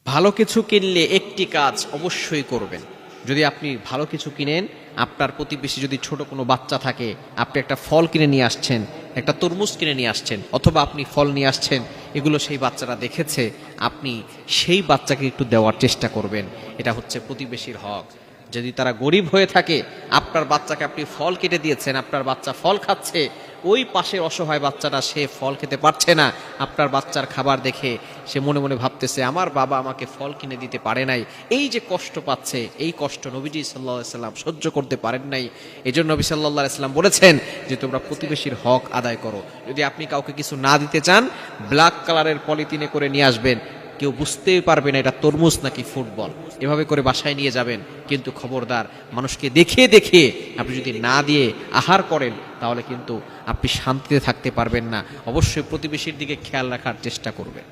ভালো কিছু কিনলে একটি কাজ অবশ্যই করবেন। যদি আপনি ভালো কিছু কিনেন, আপনার প্রতিবেশী যদি ছোট কোনো বাচ্চা থাকে, আপনি একটা ফল কিনে নিয়ে আসছেন, একটা তরমুজ কিনে নিয়ে আসছেন, অথবা আপনি ফল নিয়ে আসছেন, এগুলো সেই বাচ্চারা দেখেছে, আপনি সেই বাচ্চাকে একটু দেওয়ার চেষ্টা করবেন। এটা হচ্ছে প্রতিবেশীর হক। যদি তারা গরিব হয়ে থাকে, আপনার বাচ্চাকে আপনি ফল কেটে দিয়েছেন, আপনার বাচ্চা ফল খাচ্ছে, ওই পাশের অসহায় বাচ্চাটা সে ফল খেতে পারছে না, আপনার বাচ্চার খাবার দেখে সে মনে মনে ভাবতেছে আমার বাবা আমাকে ফল কিনে দিতে পারে নাই, এই যে কষ্ট পাচ্ছে, এই কষ্ট নবীজি সাল্লাল্লাহু আলাইহি সাল্লাম সহ্য করতে পারেন নাই। এজন্য নবী সাল্লাল্লাহু আলাইহি সাল্লাম বলেছেন যে তোমরা প্রতিবেশীর হক আদায় করো। যদি আপনি কাউকে কিছু না দিতে চান, ব্ল্যাক কালারের পলিথিনে করে নিয়ে আসবেন, কেউ বুঝতেই পারবে না এটা তরমুজ নাকি ফুটবল, এভাবে করে বাসায় নিয়ে যাবেন। কিন্তু খবরদার, মানুষকে দেখিয়ে দেখিয়ে আপনি যদি না দিয়ে আহার করেন, তাহলে কিন্তু আপনি শান্তিতে থাকতে পারবেন না। অবশ্যই প্রতিবেশীর দিকে খেয়াল রাখার চেষ্টা করবেন।